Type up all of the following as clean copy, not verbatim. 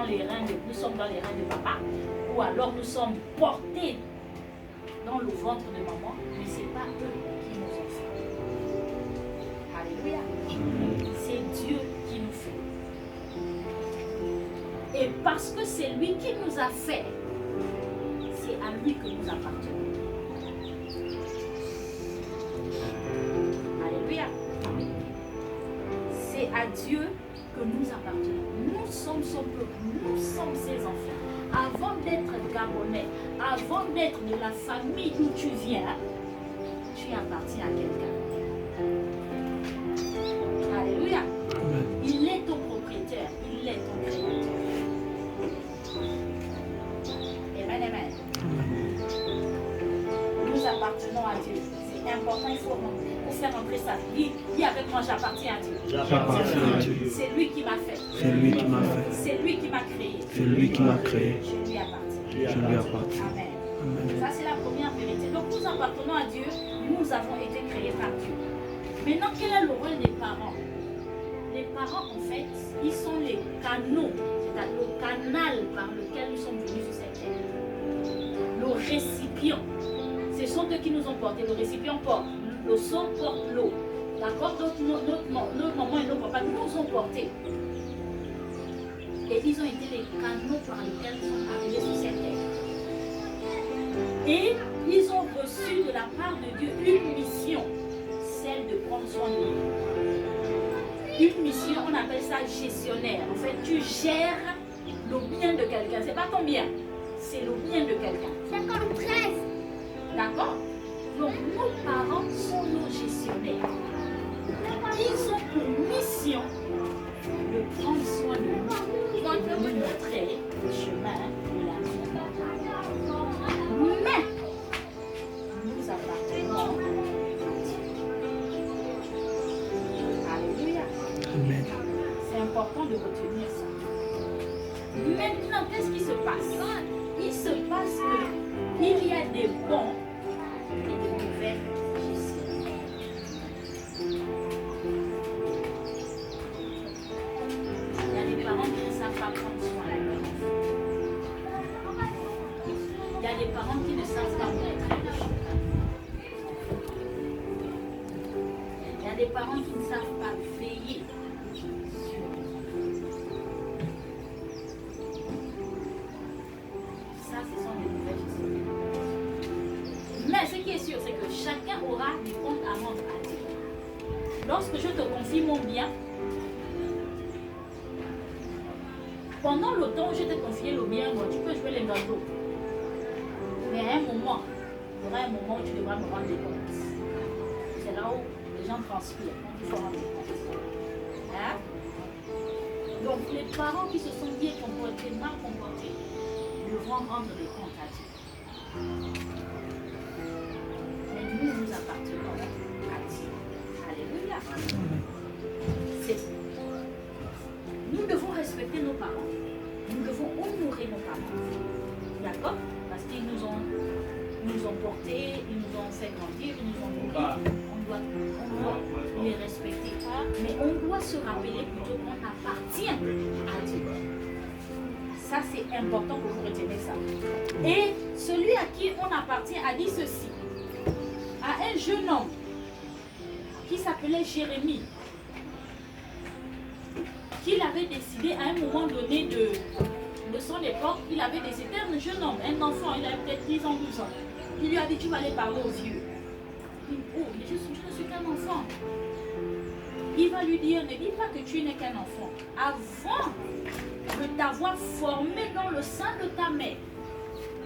dans les reins de papa, ou alors nous sommes portés dans le ventre de maman, mais ce n'est pas eux qui nous ont fait. Alléluia. C'est Dieu qui nous fait. Et parce que c'est lui qui nous a fait, c'est à lui que nous appartenons. Alléluia. C'est à Dieu que nous appartenons. Nous sommes son peuple, nous sommes ses enfants. Avant d'être Gabonais, avant d'être de la famille d'où tu viens, tu appartiens à quelqu'un. Alléluia. Il est ton propriétaire, il est ton créateur. Amen, amen. Nous appartenons à Dieu. C'est important, il faut faire entrer ça. Dis avec moi, j'appartiens à Dieu. J'appartiens à Dieu. C'est lui qui m'a fait. C'est lui qui m'a fait. C'est lui qui m'a créé. C'est lui qui m'a créé. Je lui appartiens. Je lui appartiens. Amen. Amen. Ça, c'est la première vérité. Donc, nous appartenons à Dieu. Nous avons été créés par Dieu. Maintenant, quel est le rôle des parents? Les parents, en fait, ils sont les canaux, c'est-à-dire le canal par lequel nous sommes venus sur cette terre. Le récipient. Ce sont eux qui nous ont portés. Le récipient porte. Le sang porte l'eau. D'accord? Donc, notre maman et nos papas nous ont portés. Et ils ont été les canaux par lesquels ils sont arrivés sur cette terre. Et ils ont reçu de la part de Dieu une mission, celle de prendre soin de nous. Une mission, on appelle ça gestionnaire. En fait, tu gères le bien de quelqu'un. C'est pas ton bien, c'est le bien de quelqu'un. C'est comme 13. D'accord? Donc, nos parents sont nos gestionnaires. Ils ont pour mission de prendre soin de nous, de nous montrer le chemin de la vie. Mais, nous appartenons à Dieu. Alléluia. Amen. C'est important de retenir ça. Maintenant, qu'est-ce qui se passe? Il se passe qu'il y a des bons et des mauvais gestionnaires. Il y a des parents qui ne savent pas prendre soin de leurs enfants. Il y a des parents qui ne savent pas montrer le chemin. Il y a des parents qui ne savent pas veiller sur eux. Ça, ce sont des mauvais gestionnaires. Mais ce qui est sûr, c'est que chacun aura des comptes à rendre à Dieu. Lorsque je te confie mon bien, pendant le temps où je t'ai confié le bien, moi, tu peux jouer les gâteaux. Mais à un moment, il y aura un moment où tu devras me rendre des comptes. C'est là où les gens transpirent, donc il faut rendre des comptes. Hein? Donc les parents qui se sont bien comportés, mal comportés, devront rendre des comptes à Dieu. Mais nous appartenons à Dieu. Alléluia. Nous devons respecter nos parents. Nous devons honorer nos parents. D'accord? Parce qu'ils nous ont portés, ils nous ont fait grandir, ils nous ont nourris. On doit les respecter. Mais on doit se rappeler plutôt qu'on appartient à Dieu. Ça, c'est important que vous reteniez ça. Et celui à qui on appartient a dit ceci à un jeune homme qui s'appelait Jérémie, qu'il avait décidé à un moment donné de son époque, il avait décidé, un jeune homme, un enfant, il avait peut-être 10 ans, 12 ans. Il lui a dit, tu vas aller parler aux vieux. Il dit, oh, mais je ne suis qu'un enfant. Il va lui dire, ne dis pas que tu n'es qu'un enfant. Avant de t'avoir formé dans le sein de ta mère.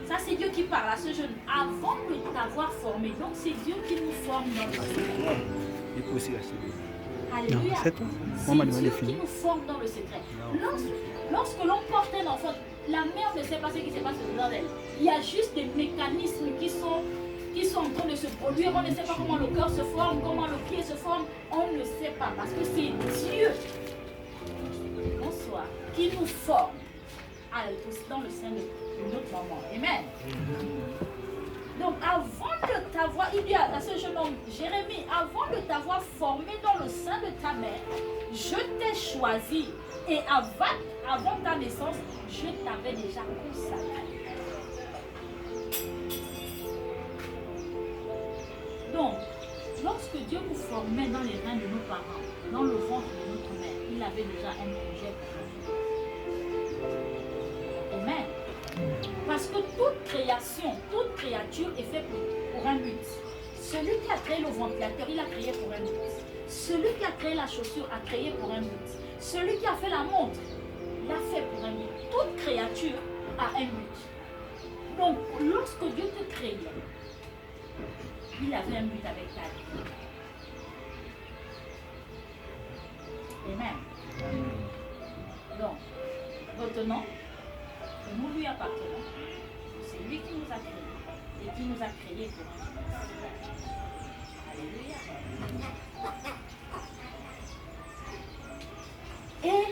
Ça, c'est Dieu qui parle à ce jeune. Avant de t'avoir formé. Donc, c'est Dieu qui nous forme dans le secret. Alléluia. C'est Dieu qui nous forme dans le secret. Lorsque l'on porte un enfant, la mère ne sait pas ce qui se passe dedans d'elle. Il y a juste des mécanismes qui sont en train de se produire. On ne sait pas comment le cœur se forme, comment le pied se forme. On ne sait pas parce que c'est Dieu, bonsoir, qui nous forme dans le sein de notre maman. Amen. Donc avant de t'avoir, il dit à ce jeune homme, Jérémie, avant de t'avoir formé dans le sein de ta mère, je t'ai choisi et avant ta naissance, je t'avais déjà consacré. Donc, lorsque Dieu nous formait dans les reins de nos parents, dans le ventre de notre mère, il avait déjà un projet pour nous. Amen. Parce que toute création, toute créature est faite pour un but. Celui qui a créé le ventilateur, il a créé pour un but. Celui qui a créé la chaussure a créé pour un but. Celui qui a fait la montre, l'a fait pour un but. Toute créature a un but. Donc, lorsque Dieu te créait, il avait un but avec ta vie. Amen. Donc, retenons que nous lui appartenons. C'est lui qui nous a créés et qui nous a créés pour un but. Alléluia. Et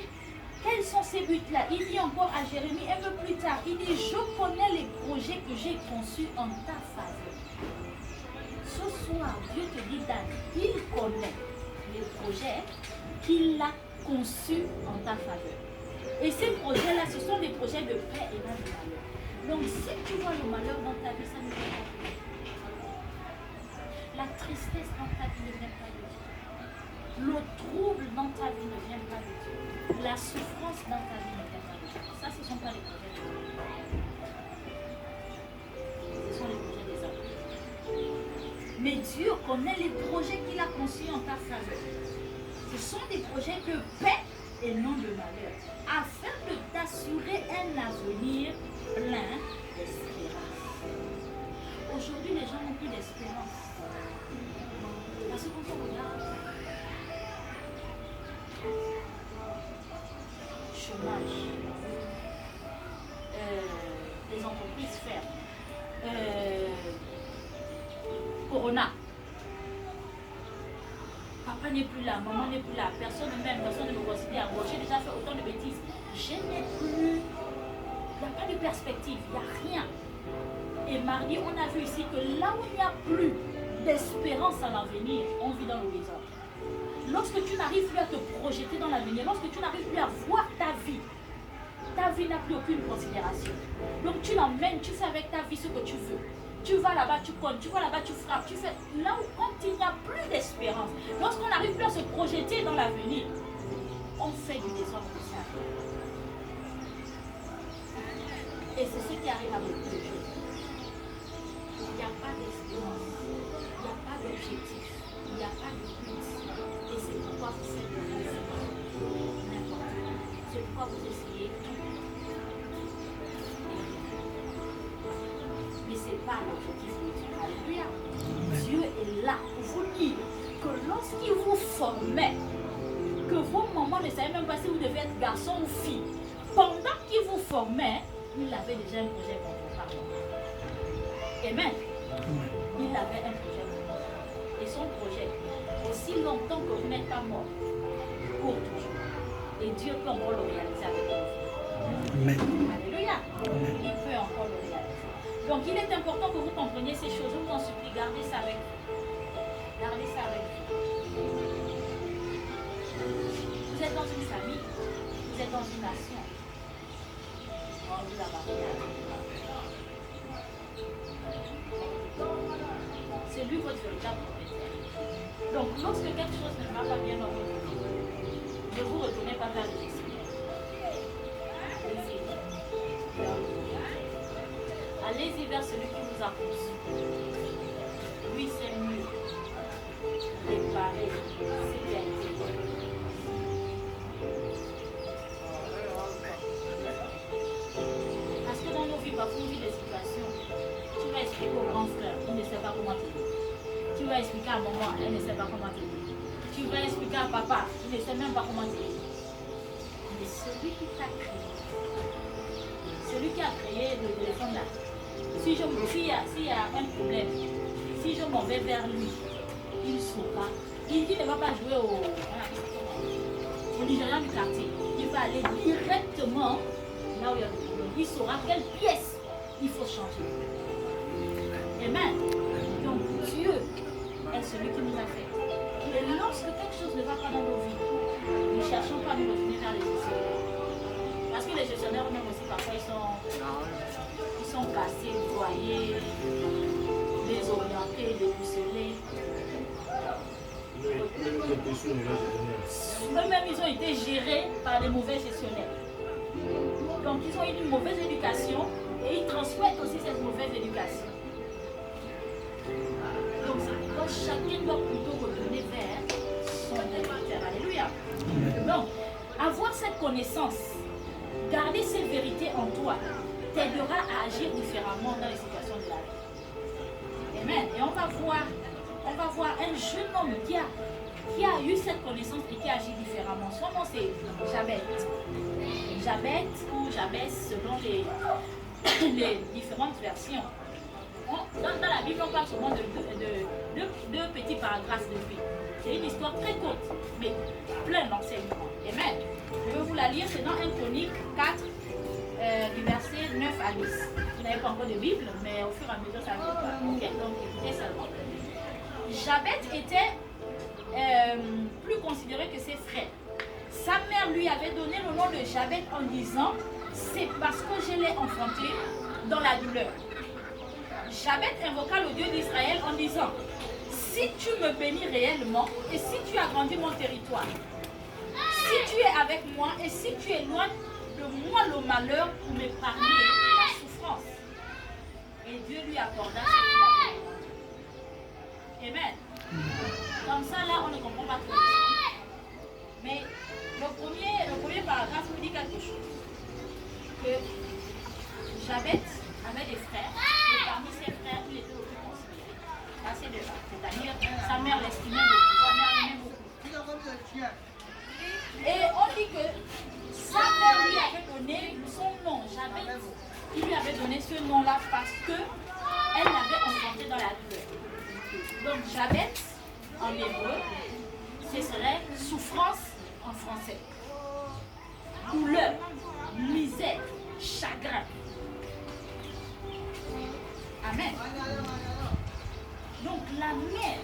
quels sont ces buts-là? Il dit encore à Jérémie un peu plus tard, il dit, je connais les projets que j'ai conçus en ta faveur. Ce soir, Dieu te dit, Dan, il connaît les projets qu'il a conçus en ta faveur. Et ces projets-là, ce sont des projets de paix et non de malheur. Donc, si tu vois le malheur dans ta vie, ça ne vient pas de Dieu. La tristesse dans ta vie ne vient pas de Dieu. Le trouble dans ta vie ne vient pas de Dieu. La souffrance dans ta vie ne vient pas de Dieu. Ça, ce ne sont pas les projets de Dieu. Ce sont les projets des hommes. Mais Dieu connaît les projets qu'il a conçus en ta faveur. Ce sont des projets de paix et non de malheur, afin de t'assurer un avenir plein d'espérance. Aujourd'hui, les gens n'ont plus d'espérance. Parce que quand on regarde, chômage, les entreprises ferment, Corona, papa n'est plus là, maman n'est plus là, personne ne m'aime, personne ne me considère. Moi, j'ai déjà fait autant de bêtises. Je n'ai plus, il n'y a pas de perspective, il n'y a rien. Et mardi, on a vu ici que là où il n'y a plus d'espérance à l'avenir, on vit dans le désordre. Lorsque tu n'arrives plus à te projeter dans l'avenir, lorsque tu n'arrives plus à voir ta vie n'a plus aucune considération. Donc tu l'emmènes, tu fais avec ta vie ce que tu veux. Tu vas là-bas, tu comptes, tu vas là-bas, tu frappes, tu fais. Là où quand il n'y a plus d'espérance, lorsqu'on n'arrive plus à se projeter dans l'avenir, on fait du désordre social. Et c'est ce qui arrive à beaucoup de gens. Il n'y a pas d'espérance, il n'y a pas d'objectif, il n'y a pas de but. Et c'est pourquoi vous faites de n'importe quoi. C'est pourquoi vous essayez tout. Mais ce n'est pas l'objectif de Dieu. Alléluia. Dieu est là pour vous dire que lorsqu'il vous formait, que vos mamans ne savaient même pas si vous devez être garçon ou fille, pendant qu'il vous formait, il avait déjà un projet pour vous. Pardon. Amen. Il avait un projet pour vous. Et son projet, aussi longtemps que vous n'êtes pas mort, pour toujours. Et Dieu peut encore le réaliser avec vous. Amen. Alléluia. Il peut encore le réaliser. Donc il est important que vous compreniez ces choses. Je vous en supplie, gardez ça avec vous. Gardez ça avec vous. Vous êtes dans une famille, vous êtes dans une nation. Vous c'est lui votre véritable propriétaire. Donc lorsque quelque chose ne va pas bien dans votre vie, ne vous retournez pas vers le Seigneur. Allez-y vers celui qui vous a conçu. Lui, c'est mieux. Réparer, c'est bien. Parce que dans nos vies, parfois, on vit des situations. Tu vas expliquer au grand frère, il ne sait pas comment t'aider. Tu vas expliquer à maman, elle ne sait pas comment t'aider. Tu vas expliquer à papa, il ne sait même pas comment t'aider. Mais celui qui t'a créé, celui qui a créé le téléphone là, s'il y a un problème, si je m'en vais vers lui, il saura. Il ne va pas jouer au Nigérian du quartier. Il va aller directement là où il y a le problème. Il saura quelle pièce il faut changer. Amen. Donc Dieu est celui qui nous a fait. Et lorsque quelque chose ne va pas dans nos vies, ne cherchons pas à nous retourner vers les autres. parce que les gestionnaires eux-mêmes aussi, parfois, ils sont cassés, broyés, désorientés, dépucelés. Eux-mêmes, ils ont été gérés par les mauvais gestionnaires. Donc, ils ont eu une mauvaise éducation et ils transmettent aussi cette mauvaise éducation. Donc, c'est pourquoi chacun doit plutôt retourner vers son Père. Alléluia. Donc, avoir cette connaissance, garder ces vérités en toi, t'aidera à agir différemment dans les situations de la vie. Amen. Et on va voir un jeune homme qui a eu cette connaissance et qui agit différemment. Son nom c'est Jabez. Jabez ou Jabez selon les différentes versions. Dans la Bible, on parle souvent de deux petits paragraphes de vie. C'est une histoire très courte, mais pleine d'enseignements. Amen. Je vais vous la lire, c'est dans 1 Chronique 4, du verset 9 à 10. Vous n'avez pas encore de Bible, mais au fur et à mesure, ça va venir. Ok, donc écoutez seulement. Jabez était plus considéré que ses frères. Sa mère lui avait donné le nom de Jabez en disant « C'est parce que je l'ai enfanté dans la douleur ». Jabez invoqua le Dieu d'Israël en disant « Si tu me bénis réellement et si tu agrandis mon territoire, si tu es avec moi et si tu éloignes de moi le malheur pour m'épargner la souffrance. » Et Dieu lui accorda ce qu'il avait demandé. Amen. Comme ça, là, on ne comprend pas trop. Mais le premier paragraphe nous dit quelque chose. Que Jabez avait des frères, et parmi ses frères, il était le plus considéré. Là, c'est de là. C'est-à-dire, sa mère l'estimait beaucoup, sa mère l'aimait beaucoup. Et on dit que sa mère lui avait donné son nom, Jabez. Il lui avait donné ce nom-là parce qu'elle l'avait enfanté dans la douleur. Donc, Jabez, en hébreu, ce serait souffrance en français. Douleur, misère, chagrin. Amen. Donc la mère.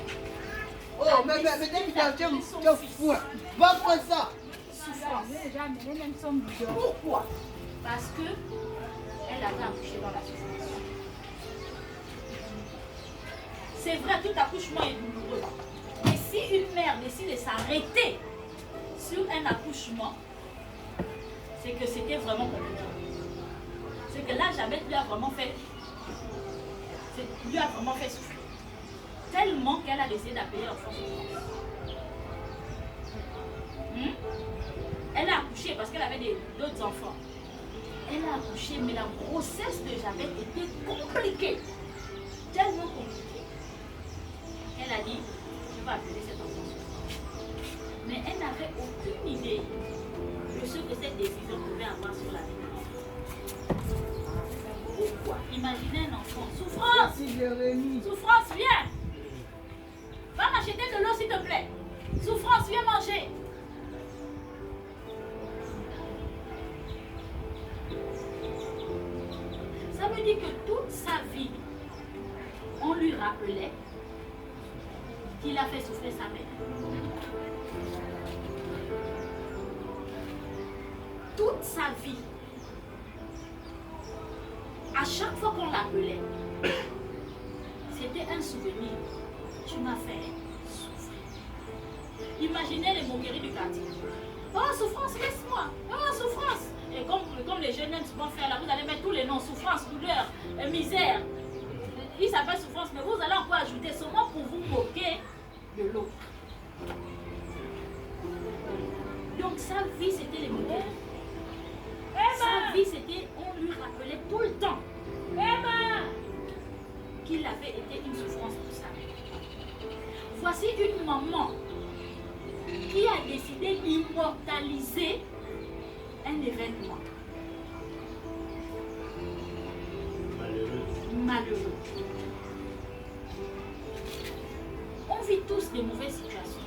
Oh, mais tu fou. Va faire ça. Souffrance. Pourquoi? Parce que elle avait accouché dans la souffrance. C'est vrai, tout accouchement est douloureux. Mais si une mère décide de s'arrêter sur un accouchement, c'est que c'était vraiment compliqué. C'est que là, Jabez lui a vraiment fait souffrir. Tellement qu'elle a décidé d'appeler l'enfant souffrance. Elle a accouché parce qu'elle avait d'autres enfants. Elle a accouché, mais la grossesse de Jabez était compliquée. Tellement compliquée. Elle a dit, je vais appeler cet enfant souffrance. Mais elle n'avait aucune idée de ce que cette décision pouvait avoir sur la vie. Pourquoi? Imaginez un enfant. Souffrance! Souffrance, viens! Va m'acheter de l'eau, s'il te plaît. Souffrance, viens manger. Ça veut dire que toute sa vie, on lui rappelait qu'il a fait souffrir sa mère. Toute sa vie, à chaque fois qu'on l'appelait, c'était un souvenir. Tu m'as fait souffrir. Imaginez les moqueries du quartier. Oh, souffrance, laisse-moi. Oh, souffrance. Et comme les jeunes aiment souvent faire là, vous allez mettre tous les noms, souffrance, douleur, misère. Il s'appelle souffrance, mais vous allez encore ajouter seulement pour vous moquer de l'autre. Donc sa vie, c'était les moqueries. Sa vie, c'était, on lui rappelait tout le temps qu'il avait été une souffrance pour sa mère. Voici une maman qui a décidé d'immortaliser un événement malheureux. On vit tous des mauvaises situations.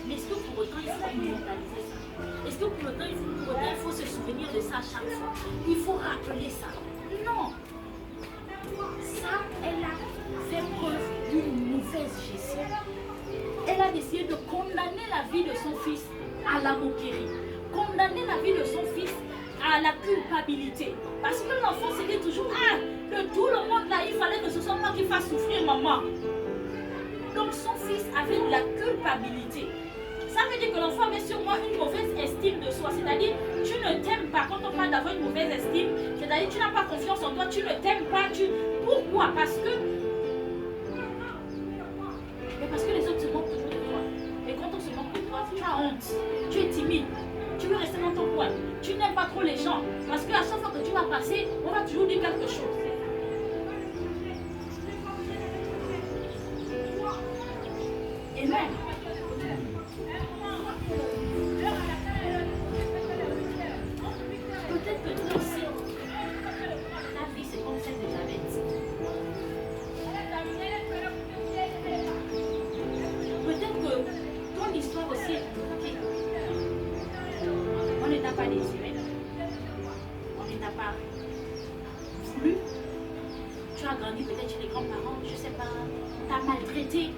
Mais est-ce que pour autant il faut immortaliser ça? Est-ce que pour autant il faut se souvenir de ça à chaque fois? Il faut rappeler ça? Non. Ça, elle a fait preuve d'une mauvaise gestion. Elle a décidé de condamner la vie de son fils à la moquerie. Condamner la vie de son fils à la culpabilité. Parce que l'enfant se dit toujours, ah, de tout le monde là, il fallait que ce soit moi qui fasse souffrir maman. Donc son fils avait de la culpabilité. Ça veut dire que l'enfant avait sûrement une mauvaise estime de soi. C'est-à-dire, tu ne t'aimes pas. Quand on parle d'avoir une mauvaise estime, c'est-à-dire tu n'as pas confiance en toi, tu ne t'aimes pas. Pourquoi? Parce que les autres se moquent toujours de toi. Et quand on se moque de toi, tu as honte. Tu es timide. Tu veux rester dans ton coin. Tu n'aimes pas trop les gens. Parce qu'à chaque fois que tu vas passer, on va toujours dire quelque chose. Amen. Peut-être que toi aussi, ta vie c'est comme celle de Jabez. Peut-être que ton histoire aussi est compliquée. On ne t'a pas désiré. On ne t'a pas voulu. Tu as grandi peut-être chez les grands-parents, je ne sais pas. On t'a maltraité.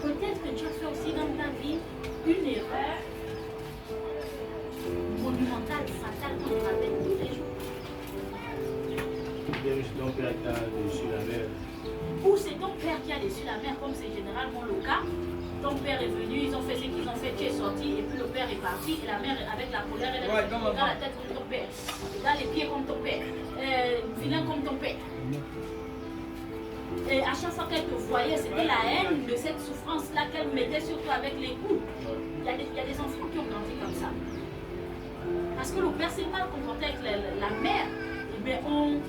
Peut-être que tu as fait aussi dans ta vie une erreur monumentale, fatale, qu'on te rappelle tous les jours. Ton père qui a déçu la mère. Ou c'est ton père qui a déçu la mère, comme c'est généralement le cas. Ton père est venu, ils ont fait ce qu'ils ont fait, tu es sorti, et puis le père est parti, et la mère, avec la colère, elle est dans la tête comme ton père, dans les pieds comme ton père, vilain comme ton père. Et à chaque fois qu'elle te voyait, c'était la haine de cette souffrance-là qu'elle mettait sur toi avec les coups. Il y a des enfants qui ont grandi comme ça. Parce que le père s'est mal comporté avec la mère, et bien on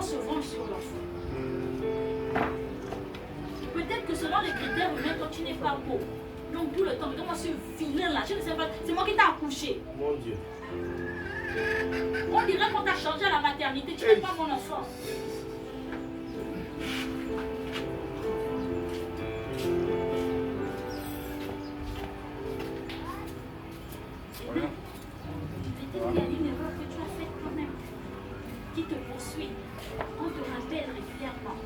se venge sur l'enfant. Peut-être que selon les critères humains, toi tu n'es pas beau. Donc tout le temps, moi ce vilain là, je ne sais pas, c'est moi qui t'ai accouché. Mon Dieu. On dirait qu'on t'a changé à la maternité, tu n'es pas mon enfant. Peut-être qu'il y a une erreur que tu as faite toi-même, qui te poursuit. On te rappelle régulièrement.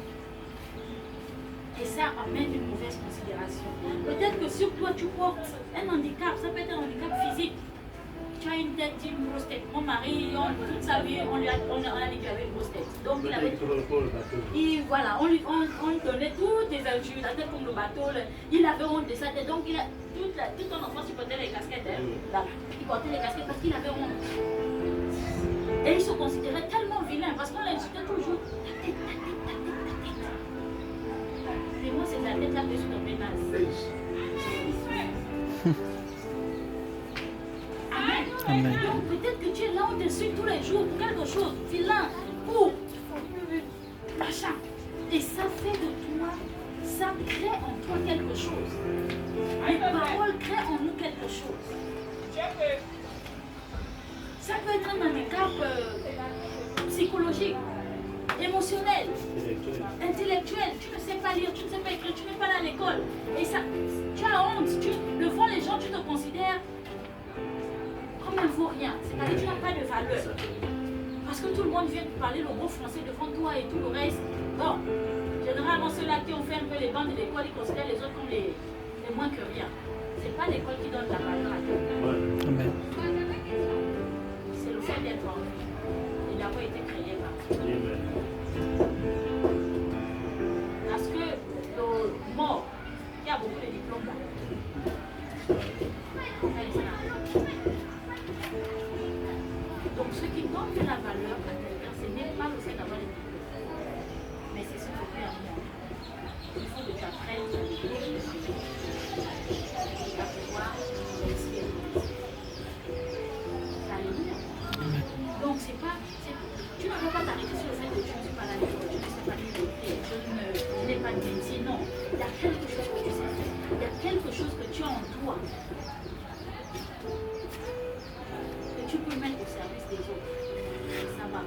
Et ça amène une mauvaise considération. Peut-être que sur toi tu portes un handicap, ça peut être un handicap physique. Tu as une tête, une grosse tête. Mon mari, toute sa vie, on a dit qu'il avait une grosse tête. Donc il avait. Et voilà, on lui donnait toutes les injures, la tête comme le bateau. Il avait honte de sa tête. Donc il a, toute son enfance, il portait les casquettes. Là. Il portait les casquettes parce qu'il avait honte. Et il se considérait tellement vilain parce qu'on l'insultait toujours. Mais moi, c'est la tête là que je suis tombée naze. Amen. Donc peut-être que tu es là, on t'insulte tous les jours pour quelque chose, vilain, pour machin. Et ça fait de toi, ça crée en toi quelque chose. Les paroles créent en nous quelque chose. Ça peut être un handicap psychologique, émotionnel, intellectuel. Tu ne sais pas lire, tu ne sais pas écrire, tu n'es pas allé à l'école. Et ça, tu as honte. Devant les gens, tu te considères comme un vaut rien. C'est-à-dire que tu n'as pas de valeur. Parce que tout le monde vient te parler le mot français devant toi et tout le reste. Bon, généralement ceux-là qui ont fait un peu les bancs de l'école, ils considèrent les autres comme les moins que rien. C'est pas l'école qui donne la valeur à quelqu'un. Amen. C'est le fait d'être en vie et d'avoir été créé par Dieu. Parce que le mort, il y a beaucoup de diplômes là. Donc ce qui donne de la valeur à quelqu'un, ce n'est pas le fait d'avoir des diplômes, mais c'est ce que fait un monde. Il faut que tu apprennes à pouvoir l'expérience. Alléluia. Donc c'est pas, tu ne peux pas t'arrêter sur le fait que je ne suis pas là, je ne sais pas lire, je n'ai pas de métier. Non, il y a quelque chose que tu sais faire. Il y a quelque chose que tu as en toi. Tu peux mettre au service des autres. Ça va.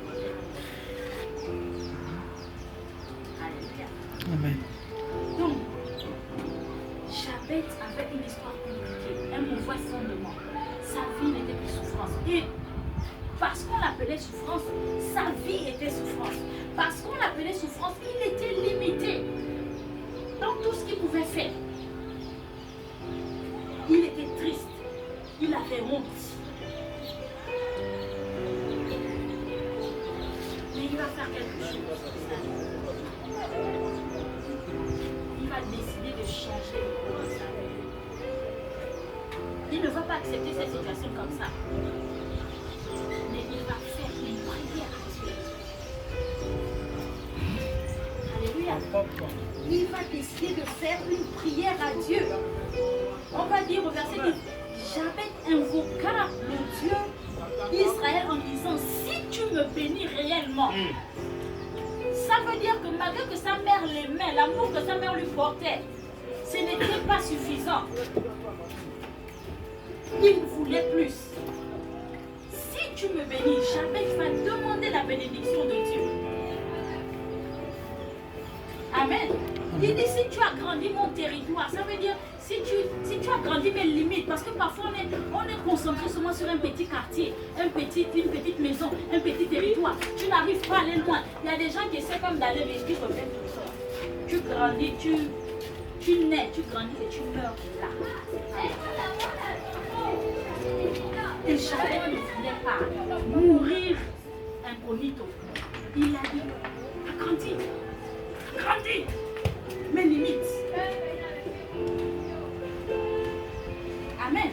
Alléluia. Amen. Donc, Jabez avait une histoire compliquée, un mauvais fondement. Sa vie n'était que souffrance. Et parce qu'on l'appelait souffrance, sa vie était souffrance. Parce qu'on l'appelait souffrance, il était limité. fait. Il était triste. Il avait honte. Mais il va faire quelque chose. Il va décider de changer le cours de sa vie. Il ne va pas accepter cette situation comme ça. Mais il va faire une prière à Dieu. Alléluia. Il va décider de faire une prière à Dieu. On va dire au verset 10, Jabez invoqua le Dieu d'Israël en disant, si tu me bénis réellement, ça veut dire que malgré que sa mère l'aimait, l'amour que sa mère lui portait, ce n'était pas suffisant. Il voulait plus. Si tu me bénis, Jabez va demander la bénédiction de Dieu. Amen. Il dit, si tu as grandi mon territoire, ça veut dire, si tu as grandi mes limites, parce que parfois on est concentré seulement sur un petit quartier, une petite maison, un petit territoire. Tu n'arrives pas à aller loin. Il y a des gens qui essaient comme d'aller vite, qui reviennent tout ça. Tu grandis, tu nais, tu grandis et tu meurs là. Et Jabez ne voulait pas mourir incognito. Il a dit, grandis mes limites. Amen.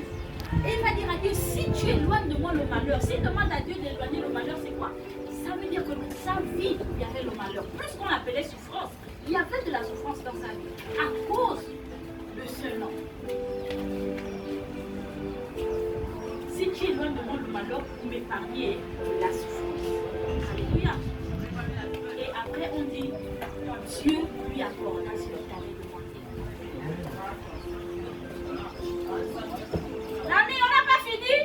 Et il va dire à Dieu, si tu éloignes de moi le malheur, s'il demande à Dieu d'éloigner le malheur, c'est quoi? Ça veut dire que dans sa vie, il y avait le malheur. Plus qu'on l'appelait souffrance, il y avait de la souffrance dans sa vie, à cause de ce nom. Si tu éloignes de moi le malheur, vous m'épargnez la souffrance. Alléluia. Et après, on dit, Dieu lui accorda ce qu'il avait demandé. L'ami, on n'a pas fini?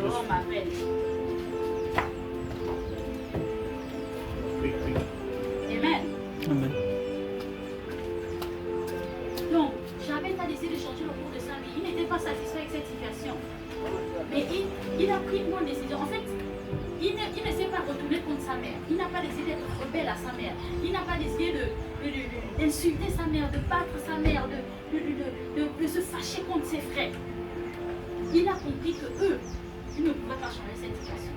On m'appelle. Amen. Amen. Donc, Jabez a décidé de changer le cours de sa vie. Il n'était pas satisfait avec cette situation. Mais il a pris une bonne décision. En fait, il ne s'est pas retourné contre sa mère. Il n'a pas décidé d'être rebelle à sa mère. Il n'a pas décidé d'insulter sa mère, de battre sa mère, de se fâcher contre ses frères. Il a compris que eux, ils ne pouvaient pas changer cette situation.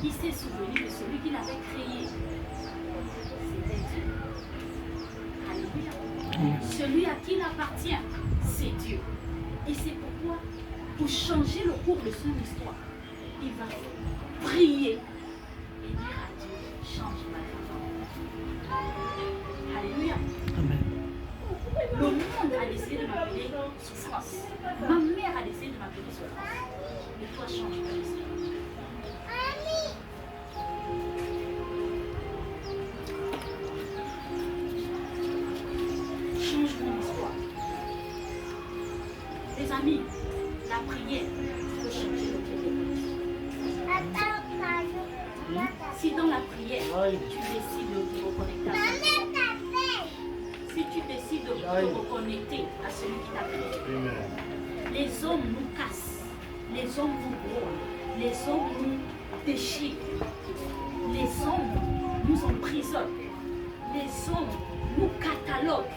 Il s'est souvenu de celui qu'il avait créé. C'était Dieu. Alléluia. Celui à qui il appartient, c'est Dieu. Et c'est pourquoi, pour changer le cours de son histoire, il va prier et dire à Dieu, change ma vie. Alléluia. Amen. Le monde a décidé de m'appeler souffrance. Ma mère a décidé de m'appeler souffrance. Mais toi, change ma histoire. Change mon histoire. Les amis, la prière peut changer le cours de notre histoire. Si dans la prière, tu décides de te reconnecter à Dieu, si tu décides de te reconnecter à celui qui t'a créé, les hommes nous cassent, les hommes nous brûlent, les hommes nous déchirent, les hommes nous emprisonnent, les hommes nous cataloguent,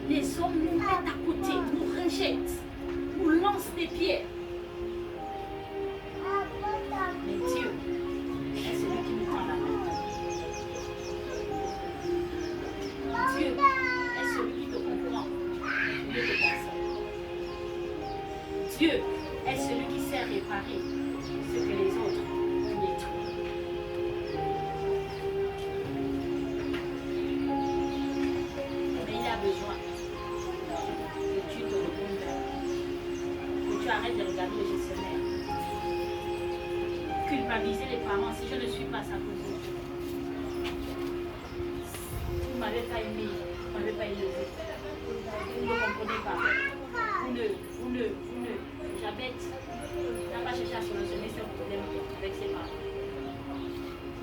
les hommes nous mettent à côté, nous rejettent, nous lancent des pierres. Mais Dieu est celui qui nous tend la main. Dieu est celui qui te comprend mieux que personne. Dieu est celui qui sait réparer ce que les autres détruisent. Mais il a besoin que tu te retournes vers lui, que tu arrêtes de regarder le gestionnaire, culpabiliser les parents si je ne suis pas sa cause. Vous ne m'avez pas aimé, vous ne m'avez pas élevé. Vous ne comprenez pas. Jabez n'a pas cherché à solutionner ce problème avec ses parents.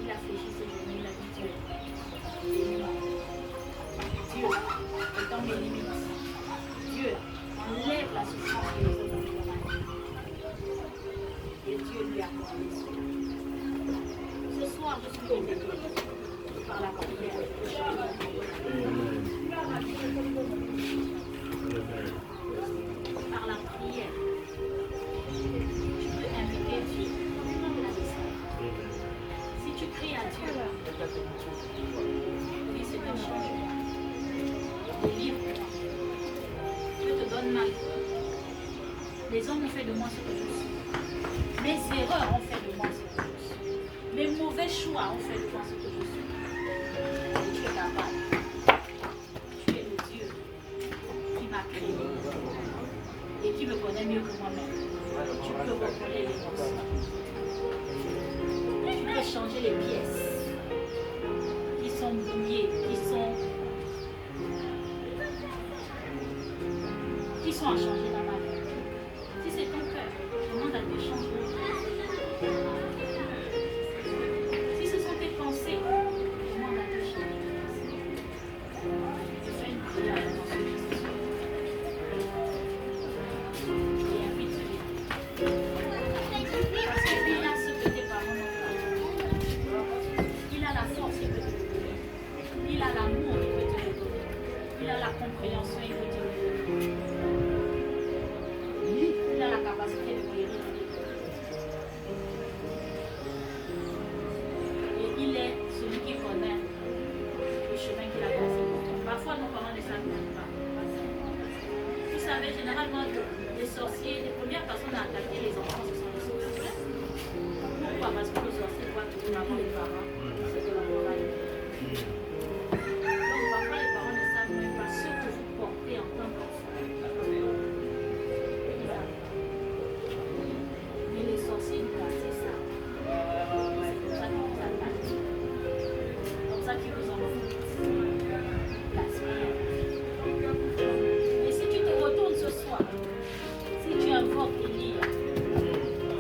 Il a fléchi ses journées, il a dit Dieu, Dieu, est dans mes limites. Dieu, enlève la souffrance que les autres ont dans ma vie. Et Dieu lui a accordé cela. Ce soir, je suis bénie par la prière. Les hommes ont fait de moi ce que je suis. Mes erreurs ont fait de moi ce que je suis. Mes mauvais choix ont fait de moi ce que je suis. Et tu es capable. Tu es le Dieu qui m'a créé et qui me connaît mieux que moi-même. Tu peux recoller les morceaux. Tu peux changer les pièces qui sont brouillées, qui sont à changer dans ma vie. Si c'est ton cœur, demande à Dieu de changer. Si ce sont tes pensées, demande à Dieu de changer. Je fais une prière dans ce Jésus. Et invite-les. Parce qu'il a ce que tes parents n'ont pas. Il a la force, il peut te le donner. Il a l'amour, il peut te le donner. Il a la compréhension, il peut te le donner. Il a la capacité de guérir. Et il est celui qui connaît le chemin qu'il a passé pour toi. Parfois, nos parents ne savent même pas. Vous savez, généralement, les sorciers, les premières personnes à attaquer les enfants, ce sont les sorciers. Pourquoi? Parce que les sorciers voient toujours avant les parents ce que leur travail est. Donc, parfois, les parents ne savent même pas ce que vous portez en tant qu'enfant. Mais les sorciers nous passent ça. C'est comme ça qu'ils vous attaquent. C'est comme ça qu'ils vous envoient. Et si tu te retournes ce soir, si tu invoques Élie,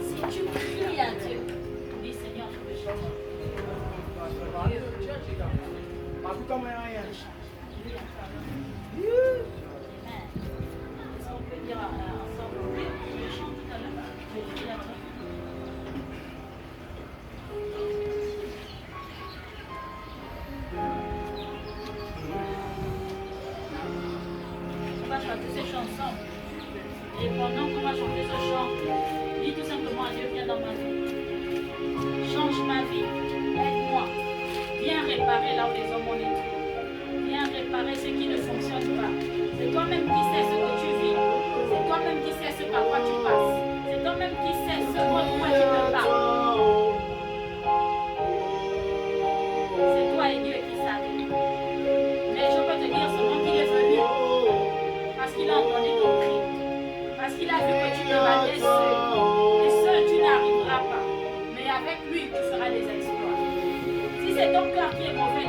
si tu cries à Dieu, dis Seigneur, je veux changer. Dieu, je change. Amen. Est-ce qu'on peut dire ensemble, je chante tout à l'heure, je crie à Dieu. On va chanter ces chansons. Et pendant qu'on va chanter ce chant, dis tout simplement à Dieu, viens dans ma vie. Change ma vie. Aide-moi. Viens réparer là où les hommes ont détruit. Viens réparer ce qui ne fonctionne pas. C'est toi-même qui sais ce que tu vis. C'est toi-même qui sais ce par quoi tu passes. C'est toi-même qui sais ce pourquoi tu te bats. C'est toi et Dieu qui savent. Mais je peux te dire seulement qu'il est venu. Parce qu'il a entendu ton cri. Parce qu'il a vu que tu te battais seul. Et seul, tu n'arriveras pas. Mais avec lui, tu feras des exploits. Si c'est ton cœur qui est mauvais,